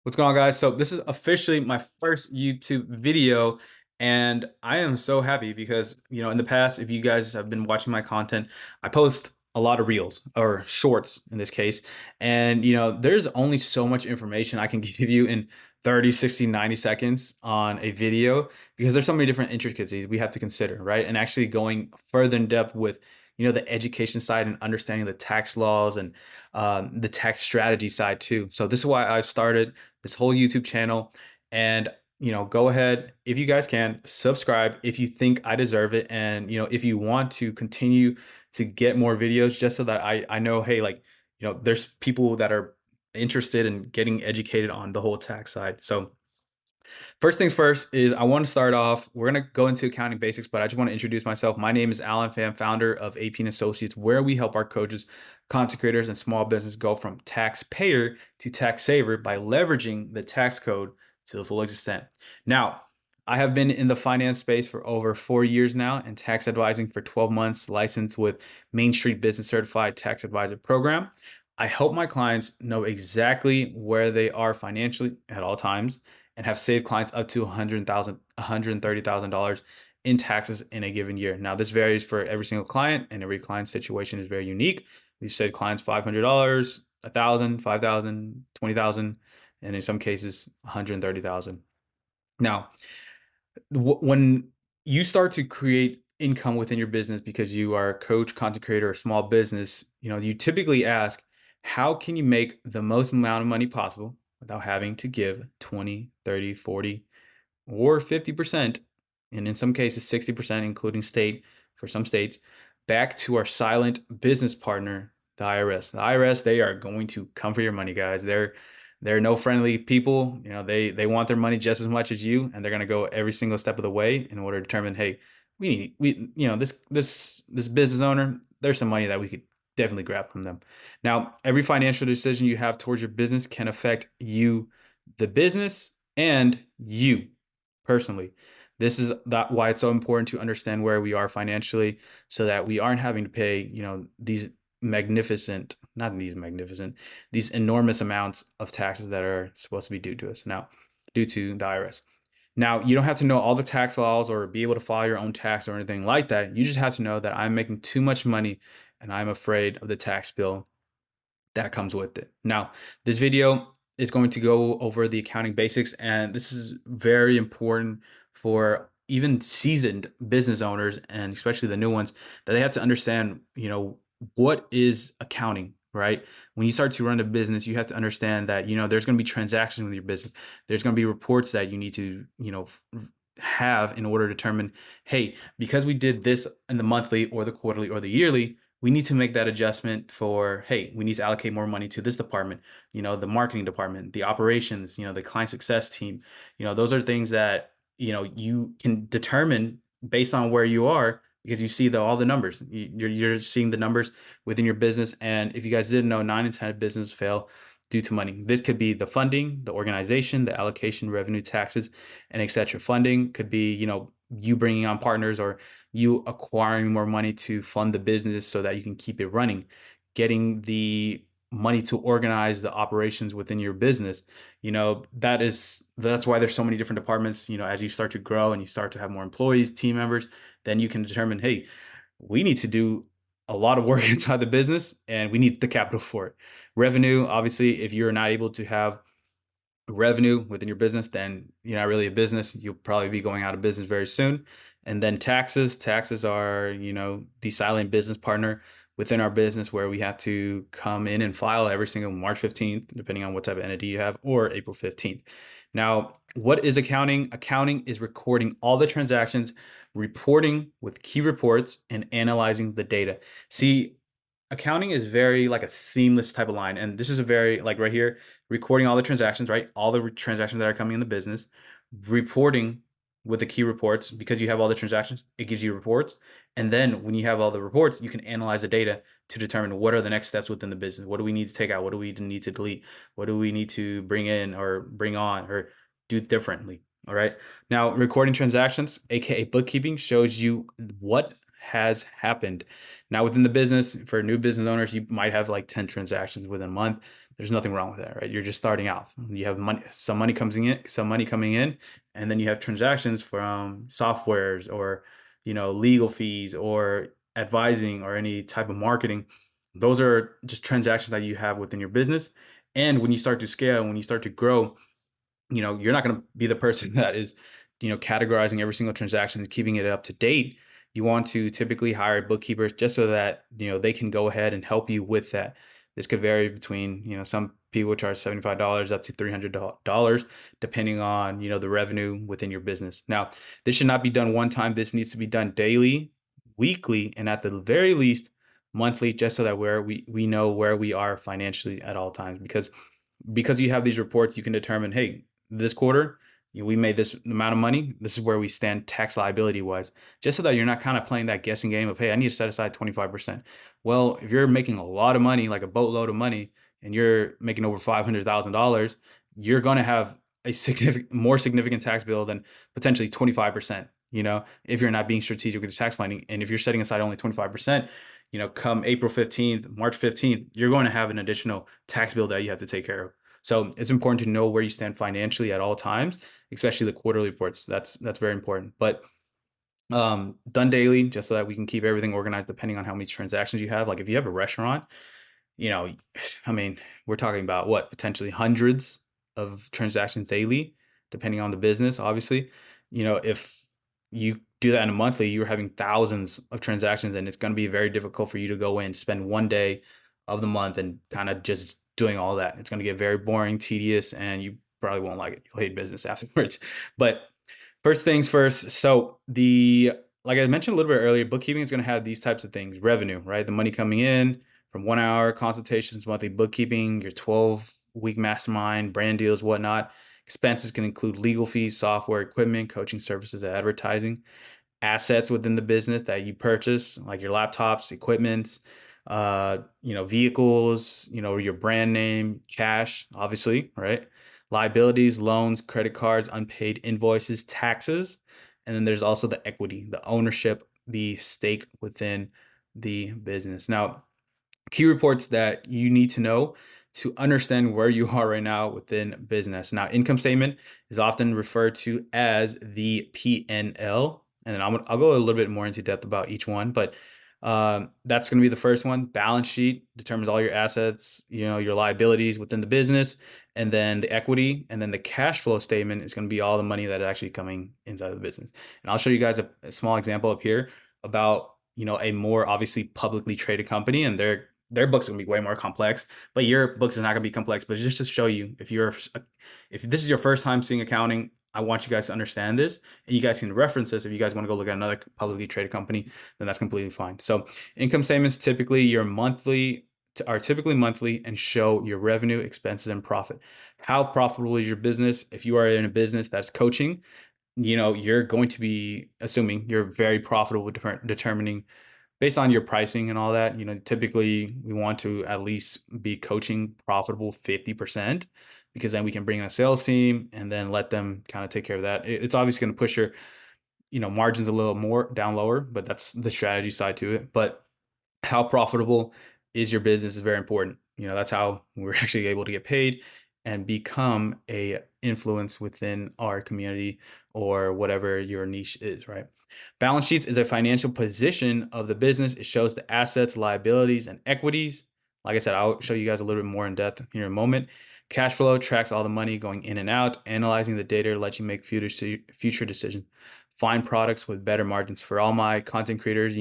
What's going on, guys? So this is officially my first YouTube video, and I am so happy because in the past, if you guys have been watching my content, I post a lot of reels or shorts in this case, and there's only so much information I can give you in 30, 60, 90 seconds on a video because there's so many different intricacies we have to consider, right? And actually going further in depth with the education side and understanding the tax laws and the tax strategy side too. So this is why I started this whole YouTube channel. And go ahead if you guys can subscribe if you think I deserve it, and if you want to continue to get more videos, just so that I know, hey, like there's people that are interested in getting educated on the whole tax side. So first things first is I want to start off. We're going to go into accounting basics, but I just want to introduce myself. My name is Alan Pham, founder of AP and Associates, where we help our coaches, content creators, and small business go from taxpayer to tax saver by leveraging the tax code to the full extent. Now, I have been in the finance space for over 4 years now and tax advising for 12 months, licensed with Main Street Business Certified Tax Advisor Program. I help my clients know exactly where they are financially at all times and have saved clients up to $130,000 in taxes in a given year. Now, this varies for every single client, and every client situation is very unique. We've saved clients $500, 1,000, 5,000, 20,000, and in some cases, 130,000. Now, when you start to create income within your business because you are a coach, content creator, or small business, you typically ask, how can you make the most amount of money possible without having to give 20, 30, 40, or 50%, and in some cases 60%, including state for some states, back to our silent business partner, the IRS. The IRS, they are going to come for your money, guys. They're no friendly people. They want their money just as much as you, and they're going to go every single step of the way in order to determine, hey, this business owner, there's some money that we could definitely grab from them. Now, every financial decision you have towards your business can affect you, the business, and you personally. This is why it's so important to understand where we are financially, so that we aren't having to pay, these magnificent, not these magnificent, these enormous amounts of taxes that are supposed to be due to us now, due to the IRS. Now, you don't have to know all the tax laws or be able to file your own tax or anything like that. You just have to know that I'm making too much money and I'm afraid of the tax bill that comes with it. Now, this video is going to go over the accounting basics, and this is very important for even seasoned business owners, and especially the new ones, that they have to understand, what is accounting, right? When you start to run a business, you have to understand that, there's going to be transactions with your business. There's going to be reports that you need to, have in order to determine, hey, because we did this in the monthly or the quarterly or the yearly, we need to make that adjustment for, hey, we need to allocate more money to this department, the marketing department, the operations, the client success team. Those are things that, you can determine based on where you are, because you see all the numbers. You're seeing the numbers within your business. And if you guys didn't know, 9 in 10 businesses fail due to money. This could be the funding, the organization, the allocation, revenue, taxes, and etc. Funding could be, you bringing on partners, or you acquiring more money to fund the business so that you can keep it running, getting the money to organize the operations within your business. That's why there's so many different departments. As you start to grow and you start to have more employees, team members, then you can determine, hey, we need to do a lot of work inside the business and we need the capital for it. Revenue, obviously, if you're not able to have revenue within your business, then you're not really a business. You'll probably be going out of business very soon. And then taxes. Taxes are, the silent business partner within our business, where we have to come in and file every single March 15th, depending on what type of entity you have, or April 15th. Now, what is accounting? Accounting is recording all the transactions, reporting with key reports, and analyzing the data. See, accounting is very like a seamless type of line. And this is a very, like right here, recording all the transactions, right? All the transactions that are coming in the business, reporting with the key reports, because you have all the transactions, it gives you reports. And then when you have all the reports, you can analyze the data to determine what are the next steps within the business. What do we need to take out? What do we need to delete? What do we need to bring in or bring on or do differently? All right. Now, recording transactions, aka bookkeeping, shows you what has happened. Now, within the business, for new business owners, you might have like 10 transactions within a month. There's nothing wrong with that, right? You're just starting out. You have money, some money coming in, and then you have transactions from softwares or, legal fees or advising or any type of marketing. Those are just transactions that you have within your business. And when you start to scale, when you start to grow, you're not going to be the person that is, categorizing every single transaction and keeping it up to date. You want to typically hire bookkeepers just so that, they can go ahead and help you with that. This could vary between, some people charge $75 up to $300 depending on, the revenue within your business. Now, this should not be done one time. This needs to be done daily, weekly, and at the very least monthly, just so that we know where we are financially at all times. Because you have these reports, you can determine, hey, this quarter, we made this amount of money. This is where we stand tax liability wise, just so that you're not kind of playing that guessing game of, hey, I need to set aside 25%. Well, if you're making a lot of money, like a boatload of money, and you're making over $500,000, you're going to have a more significant tax bill than potentially 25%, if you're not being strategic with your tax planning. And if you're setting aside only 25%, come April 15th, March 15th, you're going to have an additional tax bill that you have to take care of. So it's important to know where you stand financially at all times, especially the quarterly reports. That's very important. But done daily, just so that we can keep everything organized depending on how many transactions you have. Like if you have a restaurant, you know, I mean, we're talking about what, potentially hundreds of transactions daily, depending on the business, obviously. If you do that in a monthly, you're having thousands of transactions, and it's going to be very difficult for you to go in, spend one day of the month and kind of just doing all that. It's going to get very boring, tedious, and you probably won't like it. You'll hate business afterwards. But first things first. So like I mentioned a little bit earlier, bookkeeping is going to have these types of things: revenue, right? The money coming in from 1 hour consultations, monthly bookkeeping, your 12-week mastermind, brand deals, whatnot. Expenses can include legal fees, software, equipment, coaching services, advertising. Assets within the business that you purchase, like your laptops, equipments, vehicles, your brand name, cash, obviously, right? Liabilities, loans, credit cards, unpaid invoices, taxes. And then there's also the equity, the ownership, the stake within the business. Now, key reports that you need to know to understand where you are right now within business. Now, income statement is often referred to as the P&L, and then I'll go a little bit more into depth about each one, but that's going to be the first one. Balance sheet determines all your assets, your liabilities within the business, and then the equity, and then the cash flow statement is going to be all the money that is actually coming inside of the business. And I'll show you guys a small example up here about a more obviously publicly traded company, and their books are gonna be way more complex, but your books is not gonna be complex. But just to show you, if this is your first time seeing accounting, I want you guys to understand this, and you guys can reference this. If you guys want to go look at another publicly traded company, then that's completely fine. So income statements are typically monthly and show your revenue, expenses, and profit. How profitable is your business? If you are in a business that's coaching, you're going to be assuming you're very profitable with determining based on your pricing and all that. Typically we want to at least be coaching profitable 50%, because then we can bring in a sales team and then let them kind of take care of that. It's obviously going to push your, margins a little more down lower, but that's the strategy side to it. But how profitable is your business is very important. That's how we're actually able to get paid and become a influence within our community or whatever your niche is, right? Balance sheets is a financial position of the business. It shows the assets, liabilities, and equities. Like I said, I'll show you guys a little bit more in depth here in a moment. Cash flow tracks all the money going in and out. Analyzing the data lets you make future decisions. Find products with better margins. For all my content creators,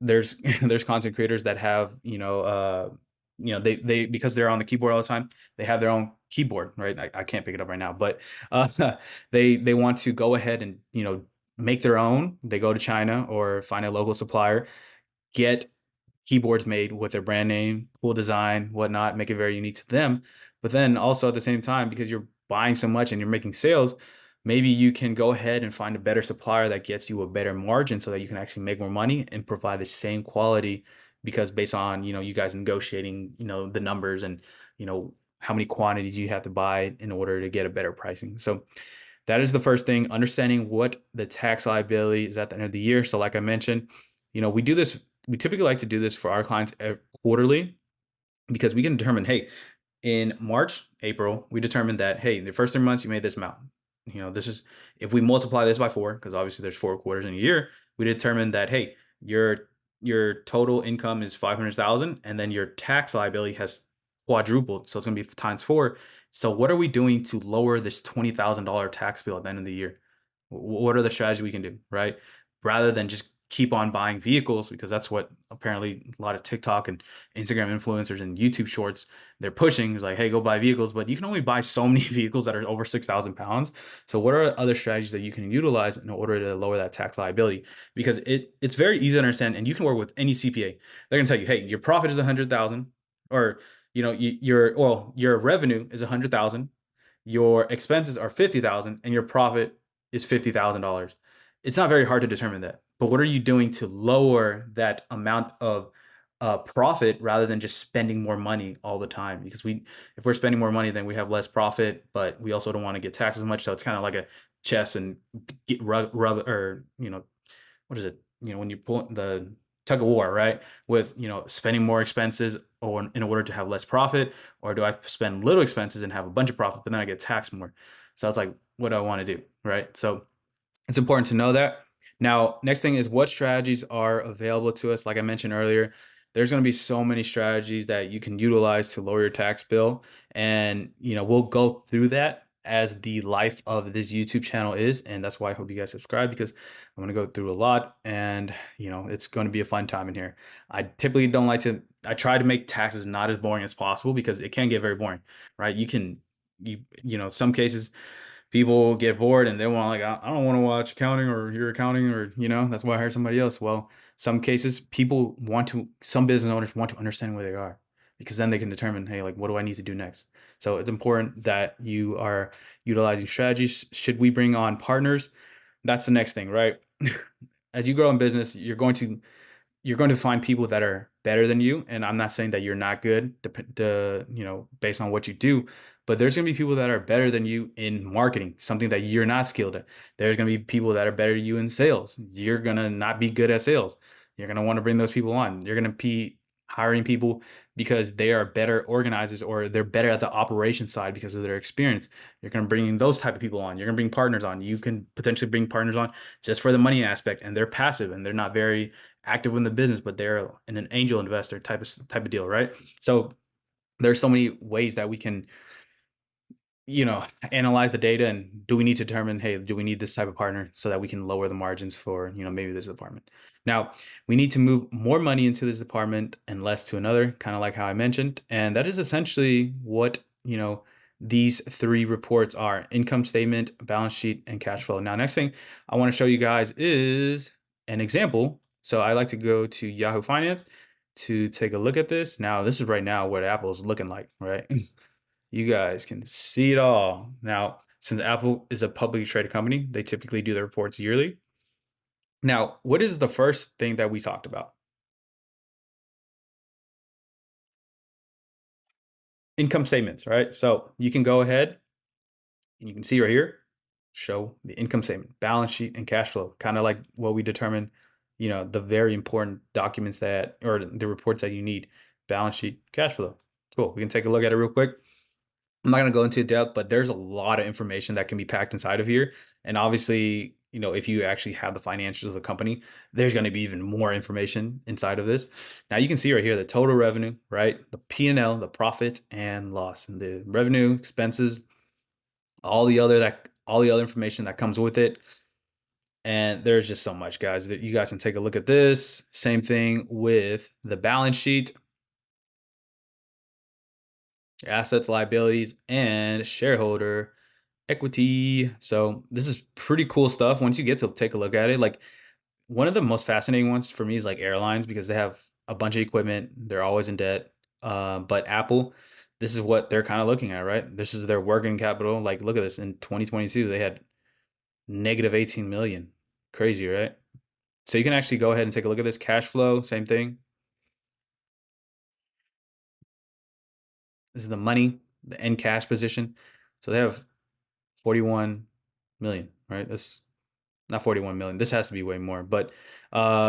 there's there's content creators that have they because they're on the keyboard all the time, they have their own keyboard, right? I can't pick it up right now, but uh they want to go ahead and make their own. They go to China or find a local supplier, get keyboards made with their brand name, cool design, whatnot, make it very unique to them. But then also at the same time, because you're buying so much and you're making sales, maybe you can go ahead and find a better supplier that gets you a better margin so that you can actually make more money and provide the same quality, because based on, you guys negotiating, the numbers and, how many quantities you have to buy in order to get a better pricing. So that is the first thing, understanding what the tax liability is at the end of the year. So like I mentioned, we typically like to do this for our clients quarterly. because we can determine, hey, in March, April, we determined that, hey, the first 3 months you made this amount. This is if we multiply this by four, because obviously there's 4 quarters in a year, we determined that, hey, your total income is 500,000, and then your tax liability has quadrupled, so it's gonna be times four. So what are we doing to lower this $20,000 tax bill at the end of the year? What are the strategies we can do, right? Rather than just keep on buying vehicles, because that's what apparently a lot of TikTok and Instagram influencers and YouTube shorts they're pushing is like, hey, go buy vehicles, but you can only buy so many vehicles that are over 6,000 pounds. So, what are other strategies that you can utilize in order to lower that tax liability? Because it's very easy to understand, and you can work with any CPA. They're gonna tell you, hey, your profit is 100,000, or your revenue is 100,000, your expenses are 50,000, and your profit is $50,000. It's not very hard to determine that. But what are you doing to lower that amount of profit rather than just spending more money all the time? Because if we're spending more money, then we have less profit, but we also don't want to get taxed as much. So it's kind of like a chess and get rub or what is it? When you pull the tug of war, right? With spending more expenses or in order to have less profit, or do I spend little expenses and have a bunch of profit, but then I get taxed more? So it's like, what do I want to do, right? So it's important to know that. Now, next thing is what strategies are available to us. Like I mentioned earlier, there's going to be so many strategies that you can utilize to lower your tax bill. And, we'll go through that as the life of this YouTube channel is. And that's why I hope you guys subscribe, because I'm going to go through a lot, and, it's going to be a fun time in here. I typically don't like to, I try to make taxes not as boring as possible, because it can get very boring, right? Some cases, people get bored and they want, like, I don't want to watch accounting or hear accounting, or that's why I hired somebody else. Well, some cases some business owners want to understand where they are, because then they can determine, hey, like, what do I need to do next? So it's important that you are utilizing strategies. Should we bring on partners? That's the next thing, right? As you grow in business, you're going to find people that are better than you. And I'm not saying that you're not good, based on what you do, but there's going to be people that are better than you in marketing, something that you're not skilled at. There's going to be people that are better than you in sales. You're going to not be good at sales. You're going to want to bring those people on. You're going to be hiring people because they are better organizers, or they're better at the operation side because of their experience. You're going to bring those type of people on. You're going to bring partners on. You can potentially bring partners on just for the money aspect, and they're passive and they're not very active in the business, but they're an angel investor type of deal, right? So there's so many ways that we can, analyze the data, and do we need to determine, hey, do we need this type of partner so that we can lower the margins for, maybe this department. Now, we need to move more money into this department and less to another, kind of like how I mentioned. And that is essentially what, these three reports are: income statement, balance sheet, and cash flow. Now, next thing I want to show you guys is an example. So I like to go to Yahoo Finance to take a look at this. Now, this is right now what Apple is looking like, right? You guys can see it all. Now, since Apple is a publicly traded company, they typically do their reports yearly. Now, what is the first thing that we talked about? Income statements, right? So you can go ahead and you can see right here, show the income statement, balance sheet, and cash flow, kind of like what we determine, the very important documents or the reports that you need: balance sheet, cash flow. Cool. We can take a look at it real quick. I'm not going to go into depth, but there's a lot of information that can be packed inside of here. And obviously, if you actually have the financials of the company, there's going to be even more information inside of this. Now you can see right here the total revenue, right? The P&L, the profit and loss, and the revenue, expenses, all the other information that comes with it. And there's just so much, guys, that you guys can take a look at this. Same thing with the balance sheet, assets, liabilities, and shareholder equity. So this is pretty cool stuff once you get to take a look at it. Like, one of the most fascinating ones for me is like airlines, because they have a bunch of equipment. They're always in debt. But Apple, this is what they're kind of looking at, right? This is their working capital. Like, look at this. In 2022, they had negative 18 million. Crazy, right? So you can actually go ahead and take a look at this cash flow. Same thing. This is the money, the end cash position. So they have 41 million, right? That's not 41 million. This has to be way more, but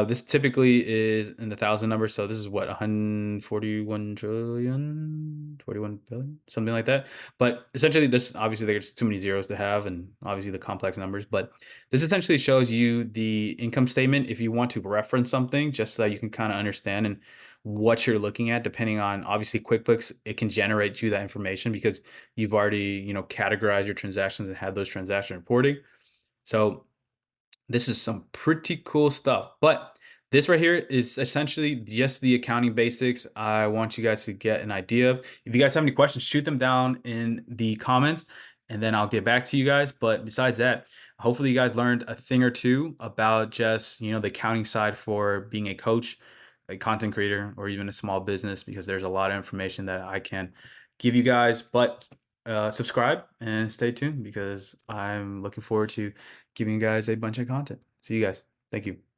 this typically is in the thousand numbers. So this is what 141 trillion, 41 billion, something like that. But essentially, this obviously there's too many zeros to have, and obviously the complex numbers. But this essentially shows you the income statement if you want to reference something, just so that you can kind of understand and what you're looking at. Depending on obviously QuickBooks, it can generate you that information because you've already categorized your transactions and had those transaction reporting. So this is some pretty cool stuff. But this right here is essentially just the accounting basics I want you guys to get an idea of. If you guys have any questions, shoot them down in the comments and then I'll get back to you guys. But besides that, hopefully you guys learned a thing or two about just, the accounting side for being a coach, a content creator, or even a small business, because there's a lot of information that I can give you guys. But subscribe and stay tuned because I'm looking forward to giving you guys a bunch of content. See you guys. Thank you.